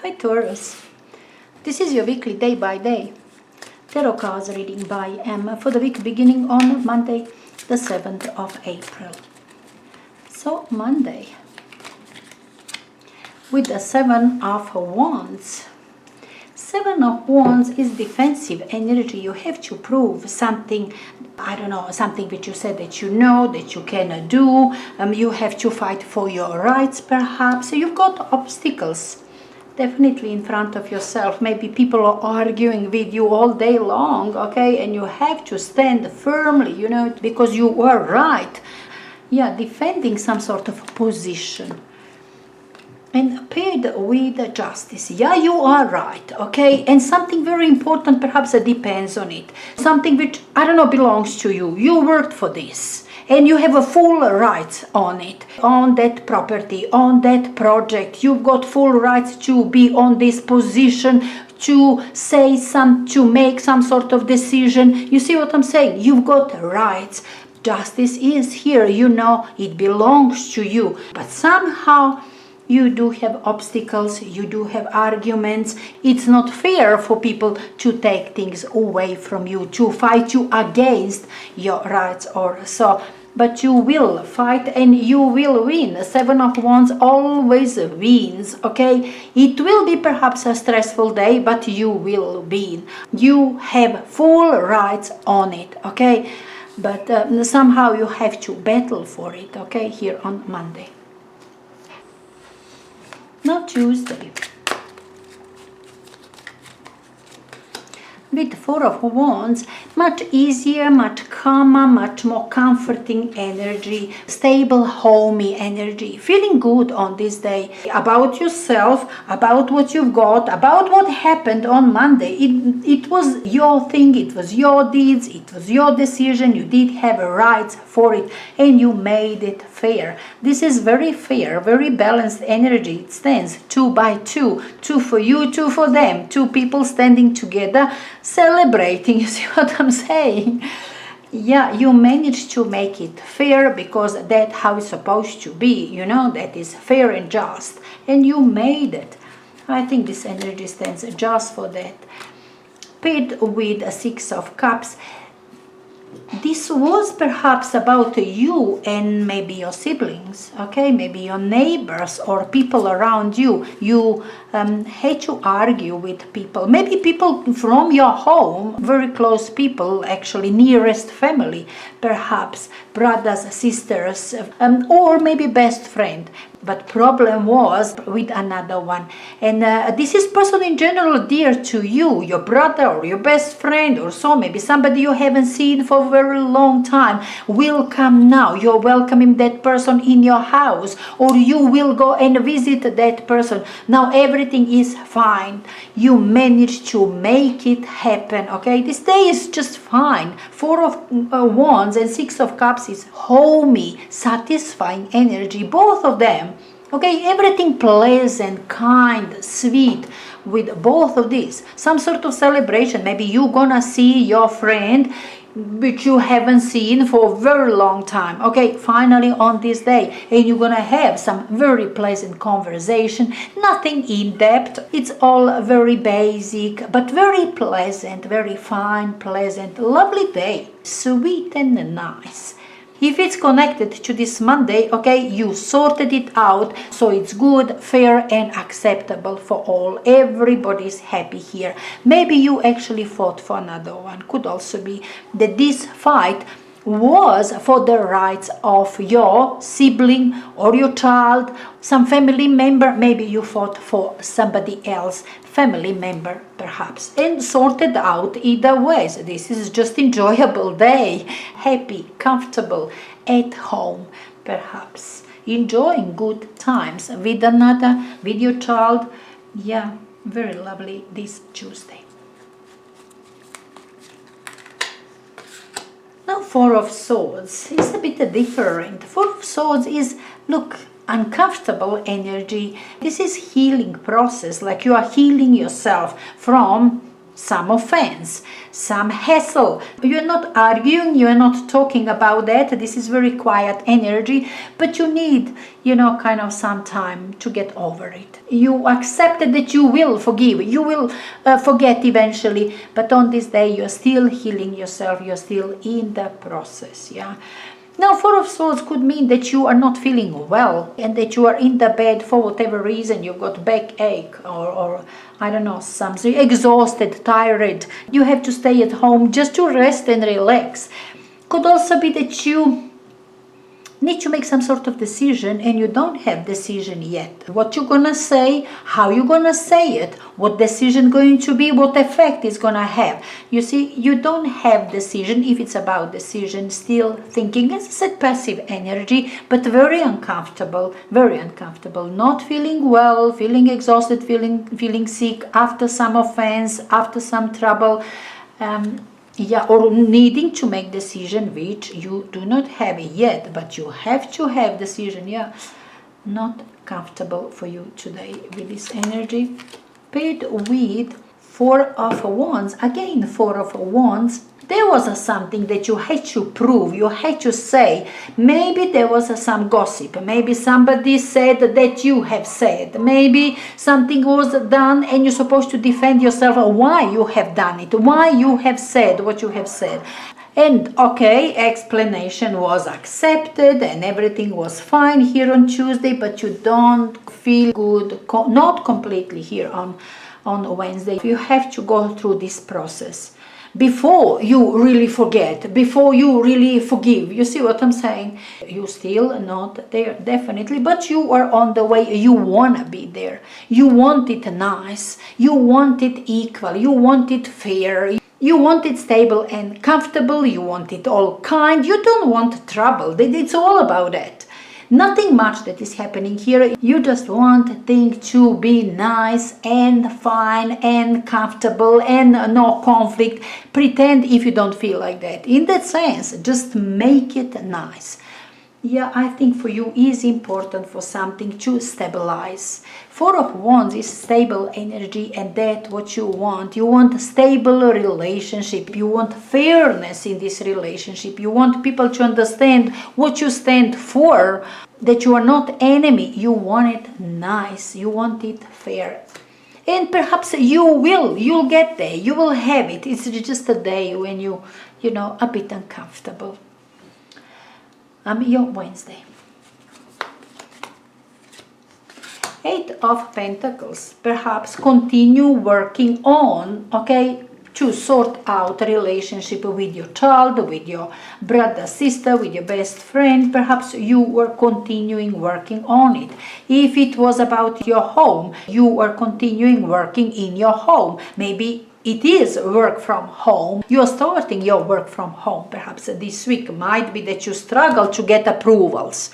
Hi Taurus, this is your weekly day by day tarot cards reading by M for the week beginning on Monday the 7th of April. So Monday, with the 7 of Wands. 7 of Wands is defensive energy. You have to prove something, I don't know, something that you said that you know, that you can do. You have to fight for your rights perhaps. You've got obstacles definitely in front of yourself. Maybe people are arguing with you all day long, okay? And you have to stand firmly, you know, because you are right. Yeah, defending some sort of position. And paired with justice. Yeah, you are right, okay? And something very important perhaps depends on it. Something which, I don't know, belongs to you. You worked for this. And you have a full rights on it, on that property, on that project. You've got full rights to be on this position, to say to make some sort of decision. You see what I'm saying? You've got rights. Justice is here, you know, it belongs to you. But somehow you do have obstacles, you do have arguments. It's not fair for people to take things away from you, to fight you against your rights or so. But you will fight and you will win. 7 of Wands always wins, okay? It will be perhaps a stressful day, but you will win. You have full rights on it, okay? But somehow you have to battle for it, okay, here on Monday. Now Tuesday. With 4 of Wands, much easier, much calmer, much more comforting energy, stable, homey energy, feeling good on this day about yourself, about what you've got, about what happened on Monday. It was your thing, it was your deeds, it was your decision, you did have rights for it and you made it fair. This is very fair, very balanced energy. It stands 2 by 2, 2 for you, 2 for them, 2 people standing together, celebrating. You see what I'm saying? Yeah, you managed to make it fair because that's how it's supposed to be, you know, that is fair and just, and you made it. I think this energy stands just for that. Paired with a 6 of Cups, this was perhaps about you and maybe your siblings, okay, maybe your neighbors or people around you. You had to argue with people, maybe people from your home, very close people, actually nearest family, perhaps brothers, sisters, or maybe best friend. But problem was with another one. And this is person in general dear to you, your brother or your best friend or so, maybe somebody you haven't seen for a very long time will come now. You're welcoming that person in your house, or you will go and visit that person. Now everything is fine. You managed to make it happen, okay? This day is just fine. 4 of Wands and 6 of Cups is homey, satisfying energy, both of them. Okay, everything pleasant, kind, sweet with both of these. Some sort of celebration. Maybe you're gonna see your friend which you haven't seen for a very long time. Okay, finally on this day. And you're gonna have some very pleasant conversation. Nothing in depth. It's all very basic, but very pleasant, very fine, pleasant, lovely day. Sweet and nice. If it's connected to this Monday, okay, you sorted it out, so it's good, fair and acceptable for all. Everybody's happy here. Maybe you actually fought for another one. Could also be that this fight was for the rights of your sibling or your child, some family member. Maybe you fought for somebody else, family member perhaps, and sorted out either ways. This is just enjoyable day, happy, comfortable, at home perhaps, enjoying good times with another, with your child. Yeah, very lovely this Tuesday. Now 4 of Swords is a bit different. 4 of Swords is, look, uncomfortable energy. This is healing process, like you are healing yourself from some offense, some hassle. You're not arguing, you're not talking about that. This is very quiet energy, but you need, kind of some time to get over it. You accepted that you will forgive, you will forget eventually, but on this day you're still healing yourself, you're still in the process, yeah. Now, Four of Swords could mean that you are not feeling well and that you are in the bed for whatever reason. You've got backache or I don't know, something, exhausted, tired. You have to stay at home just to rest and relax. Could also be that you need to make some sort of decision and you don't have decision yet. What you're gonna say, how you're gonna say it, what decision going to be, what effect it's gonna have. You see, you don't have decision. If it's about decision, still thinking, as I said, passive energy, but very uncomfortable, not feeling well, feeling exhausted, feeling sick after some offense, after some trouble. Or needing to make decision which you do not have yet, but you have to have decision. Not comfortable for you today with this energy. Paired with Four of Wands. Again, Four of Wands. There was something that you had to prove, you had to say. Maybe there was some gossip. Maybe somebody said that you have said. Maybe something was done and you're supposed to defend yourself why you have done it, why you have said what you have said. And okay, explanation was accepted and everything was fine here on Tuesday, but you don't feel good, not completely here on Wednesday. You have to go through this process before you really forget, before you really forgive. You see what I'm saying? You're still not there, definitely, but you are on the way. You want to be there. You want it nice. You want it equal. You want it fair. You want it stable and comfortable. You want it all kind. You don't want trouble. It's all about that. Nothing much that is happening here. You just want things to be nice and fine and comfortable and no conflict. Pretend if you don't feel like that. In that sense, just make it nice. I think for you is important for something to stabilize. Four of Wands is stable energy, and that's what you want. You want a stable relationship. You want fairness in this relationship. You want people to understand what you stand for, that you are not enemy. You want it nice. You want it fair. And perhaps you'll get there. You will have it. It's just a day when you a bit uncomfortable. Your Wednesday. Eight of Pentacles. Perhaps continue working on, to sort out a relationship with your child, with your brother, sister, with your best friend. Perhaps you were continuing working on it. If it was about your home, you were continuing working in your home. Maybe it is work from home. You're starting your work from home. Perhaps this week might be that you struggle to get approvals.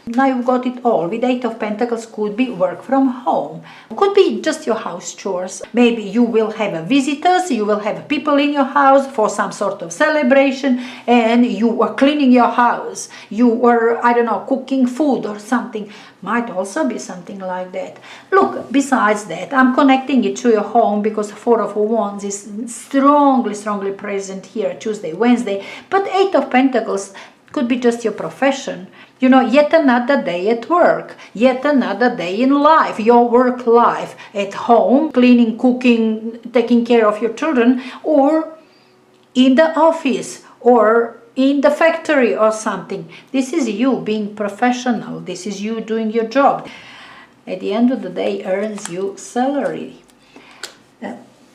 Now you've got it all. With Eight of Pentacles could be work from home. Could be just your house chores. Maybe you will have visitors, you will have people in your house for some sort of celebration, and you were cleaning your house. You were, cooking food or something. Might also be something like that. Look, besides that, I'm connecting it to your home because Four of Wands is strongly present here Tuesday, Wednesday. But Eight of Pentacles could be just your profession. Yet another day at work, yet another day in life, your work life, at home, cleaning, cooking, taking care of your children, or in the office, or in the factory or something. This is you being professional. This is you doing your job. At the end of the day, earns you salary.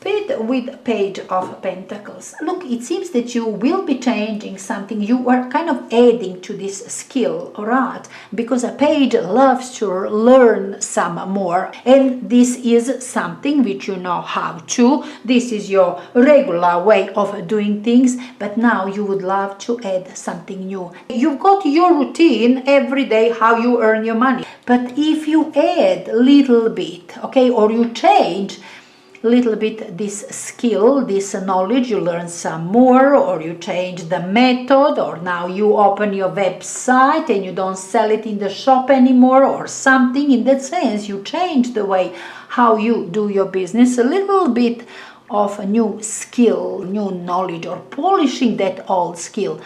Paid with Page of Pentacles. Look, it seems that you will be changing something. You are kind of adding to this skill or art, because a page loves to learn some more, and this is something which you know how to. This is your regular way of doing things, but now you would love to add something new. You've got your routine every day, how you earn your money, but if you add a little bit, or you change little bit this skill, this knowledge, you learn some more, or you change the method, or now you open your website and you don't sell it in the shop anymore, or something in that sense. You change the way how you do your business. A little bit of a new skill, new knowledge, or polishing that old skill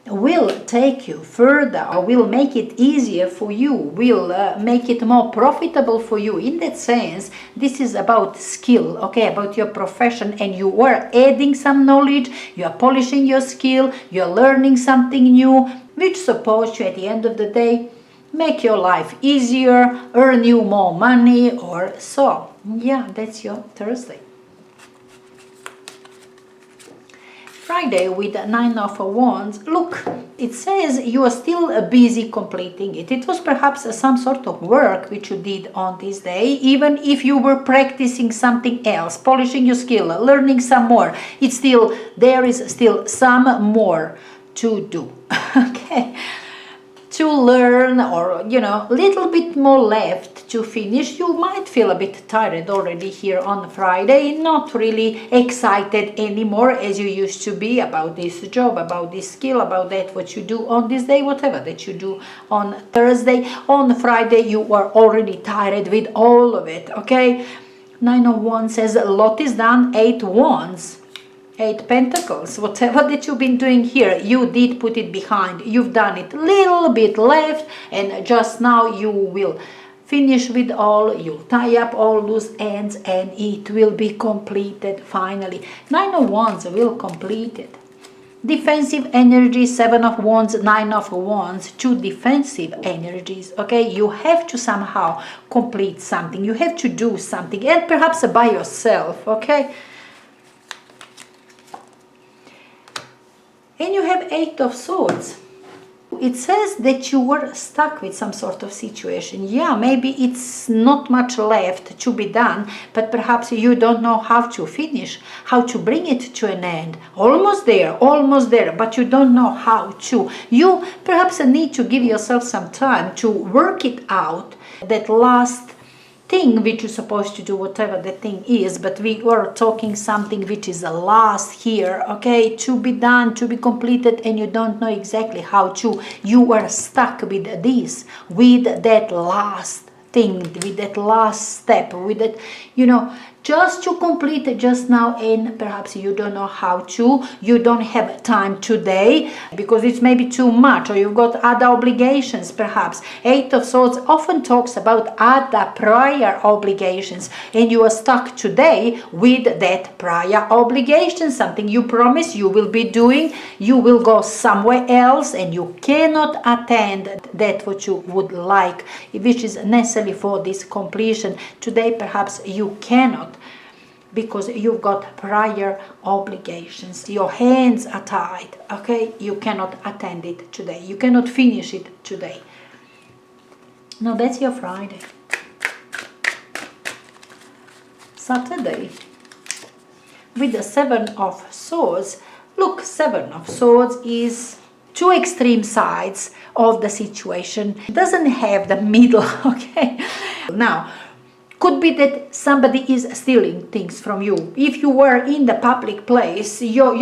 will take you further, will make it easier for you, will make it more profitable for you. In that sense, this is about skill, okay, about your profession, and you are adding some knowledge, you are polishing your skill, you are learning something new, which supposed to, at the end of the day, make your life easier, earn you more money, or so. Yeah, that's your Thursday. Friday with the Nine of Wands. Look, it says you are still busy completing it. It was perhaps some sort of work which you did on this day, even if you were practicing something else, polishing your skill, learning some more. It's still, there is still some more to do. Okay, to learn, or a little bit more left to finish. You might feel a bit tired already here on Friday, not really excited anymore as you used to be about this job, about this skill, about that what you do on this day, whatever that you do on Thursday. On Friday you are already tired with all of it, okay? Nine of Wands says a lot is done. 8 Wands, 8 Pentacles, whatever that you've been doing here, you did put it behind. You've done it, little bit left, and just now you will finish with all. You'll tie up all loose ends, and it will be completed finally. 9 of Wands will complete it. Defensive energy, 7 of Wands, 9 of Wands, 2 defensive energies, okay? You have to somehow complete something. You have to do something, and perhaps by yourself, okay? And you have 8 of Swords. It says that you were stuck with some sort of situation. Yeah, maybe it's not much left to be done, but perhaps you don't know how to finish, how to bring it to an end. Almost there, but you don't know how to. You perhaps need to give yourself some time to work it out, that last thing which you're supposed to do, whatever the thing is, but we were talking something which is the last here, okay, to be done, to be completed, and you don't know exactly how to. You are stuck with this, with that last thing, with that last step, with that, just to complete it just now, and perhaps you don't know how to. You don't have time today because it's maybe too much, or you've got other obligations perhaps. 8 of Swords often talks about other prior obligations, and you are stuck today with that prior obligation, something you promise you will be doing. You will go somewhere else, and you cannot attend that what you would like, which is necessary for this completion. Today perhaps you cannot, because you've got prior obligations. Your hands are tied, okay? You cannot attend it today. You cannot finish it today. Now that's your Friday. Saturday, with the 7 of Swords. Look, 7 of Swords is 2 extreme sides of the situation. It doesn't have the middle, okay? Now, could be that somebody is stealing things from you. If you were in the public place, your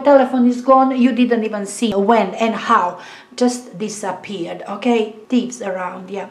telephone is gone, you didn't even see when and how, just disappeared, okay? Thieves around, yeah.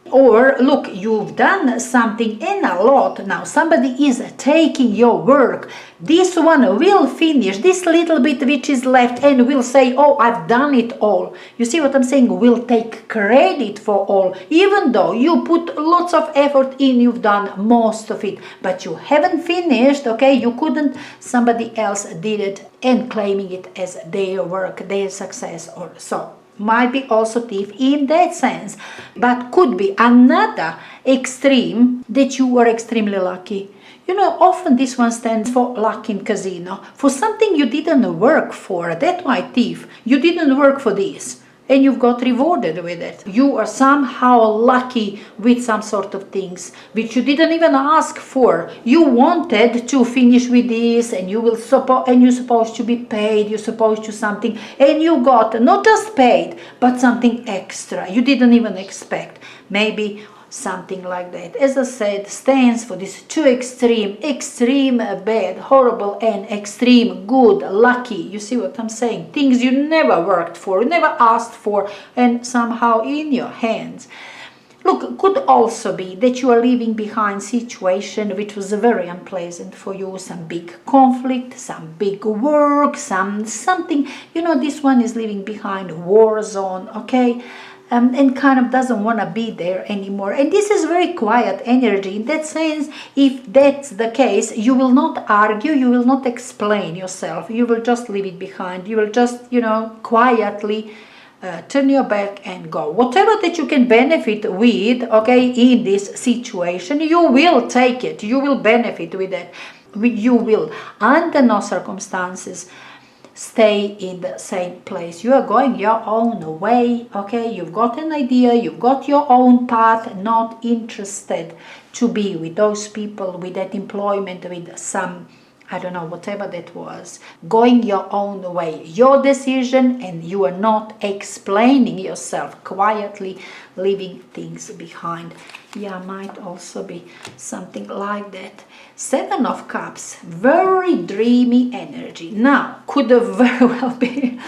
Or look, you've done something and a lot. Now somebody is taking your work. This one will finish this little bit which is left, and will say, oh, I've done it all. You see what I'm saying? Will take credit for all, even though you put lots of effort in. You've done most of it, but you haven't finished, okay? You couldn't, somebody else did it, and claiming it as their work, their success, or so. Might be also thief in that sense, but could be another extreme that you were extremely lucky. Often this one stands for luck in casino, for something you didn't work for. That's why thief. You didn't work for this, and you've got rewarded with it. You are somehow lucky with some sort of things which you didn't even ask for. You wanted to finish with this, and you're supposed to be paid. You're supposed to something, and you got not just paid, but something extra you didn't even expect. Maybe something like that. As I said, stands for this 2 extreme bad, horrible, and extreme good, lucky. You see what I'm saying? Things you never worked for, never asked for, and somehow in your hands. Look, could also be that you are leaving behind situation which was very unpleasant for you, some big conflict, some big work, something, this one is leaving behind a war zone, okay? And kind of doesn't want to be there anymore. And this is very quiet energy. In that sense, if that's the case, you will not argue, you will not explain yourself, you will just leave it behind. You will just, quietly turn your back and go. Whatever that you can benefit with, okay, in this situation, you will take it. You will benefit with it. You will, under no circumstances, stay in the same place. You are going your own way, okay? You've got an idea, you've got your own path, not interested to be with those people, with that employment, with some, I don't know, whatever that was. Going your own way, your decision, and you are not explaining yourself, quietly leaving things behind. Yeah, might also be something like that. Seven of Cups, very dreamy energy. Now, could very well be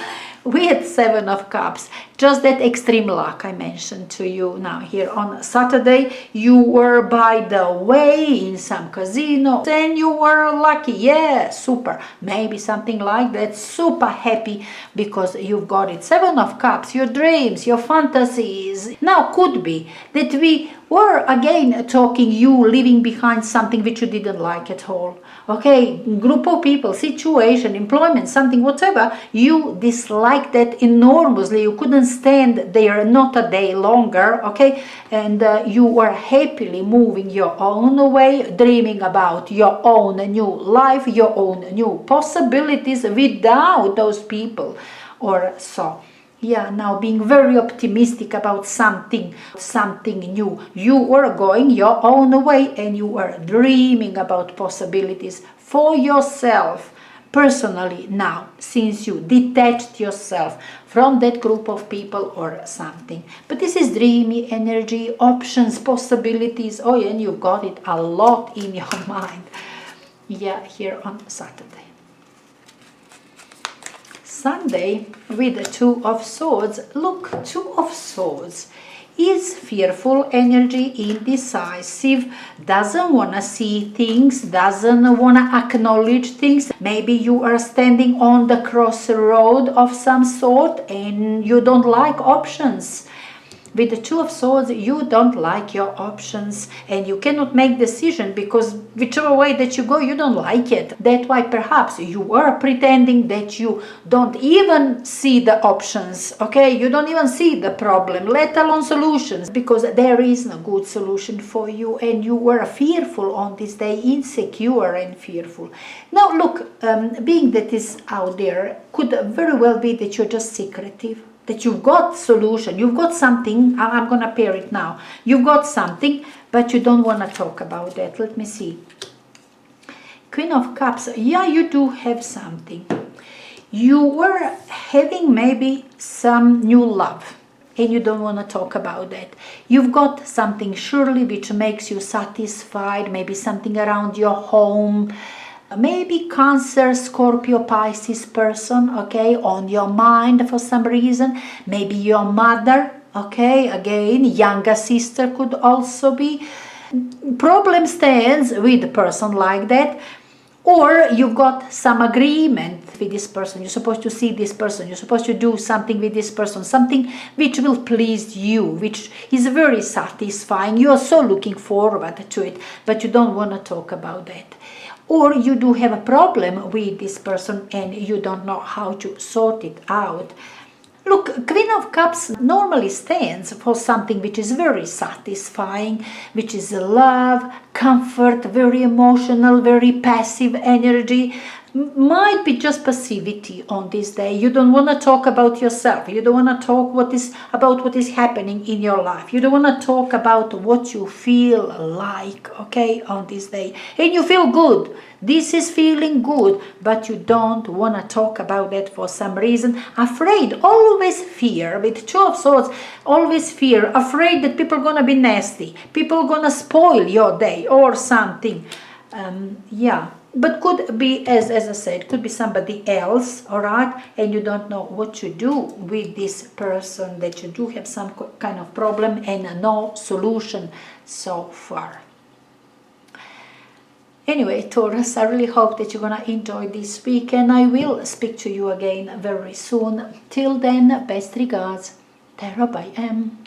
with Seven of Cups, just that extreme luck I mentioned to you. Now, here on Saturday, you were by the way in some casino, and you were lucky. Yeah, super. Maybe something like that. Super happy because you've got it. Seven of Cups, your dreams, your fantasies. Now, could be that we were again talking you leaving behind something which you didn't like at all. Okay, group of people, situation, employment, something, whatever, you disliked that enormously. You couldn't stand there not a day longer, okay, and you were happily moving your own way, dreaming about your own new life, your own new possibilities without those people or so. Yeah, now being very optimistic about something new. You were going your own way and you were dreaming about possibilities for yourself personally now, since you detached yourself from that group of people or something. But this is dreamy energy, options, possibilities. Oh, yeah, and you've got it a lot in your mind. Yeah, here on Saturday. Sunday with the Two of Swords. Look, Two of Swords is fearful energy, indecisive, doesn't want to see things, doesn't want to acknowledge things. Maybe you are standing on the crossroad of some sort and you don't like options. With the Two of Swords, you don't like your options and you cannot make decision because whichever way that you go, you don't like it. That's why perhaps you are pretending that you don't even see the options, okay? You don't even see the problem, let alone solutions, because there is no good solution for you and you were fearful on this day, insecure and fearful. Now look, being that is out there, could very well be that you're just secretive. That you've got solution, you've got something, I'm going to pair it now. You've got something, but you don't want to talk about that. Let me see. Queen of Cups, yeah, you do have something. You were having maybe some new love, and you don't want to talk about that. You've got something surely which makes you satisfied, maybe something around your home, maybe Cancer, Scorpio, Pisces person, okay, on your mind for some reason. Maybe your mother, okay, again, younger sister could also be. Problem stands with a person like that. Or you've got some agreement with this person. You're supposed to see this person. You're supposed to do something with this person. Something which will please you, which is very satisfying. You are so looking forward to it, but you don't want to talk about that. Or you do have a problem with this person and you don't know how to sort it out. Look, Queen of Cups normally stands for something which is very satisfying, which is love, comfort, very emotional, very passive energy. Might be just passivity on this day. You don't want to talk about yourself. You don't want to talk about what is happening in your life. You don't want to talk about what you feel like, okay, on this day. And you feel good. This is feeling good, but you don't want to talk about that for some reason. Afraid, always fear. With Two of Swords, always fear. Afraid that people are going to be nasty. People are going to spoil your day or something. Yeah. But could be, as I said, could be somebody else, all right, and you don't know what to do with this person, that you do have some kind of problem and no solution so far. Anyway, Taurus, I really hope that you're gonna enjoy this week, and I will speak to you again very soon. Till then, best regards, Terra by M.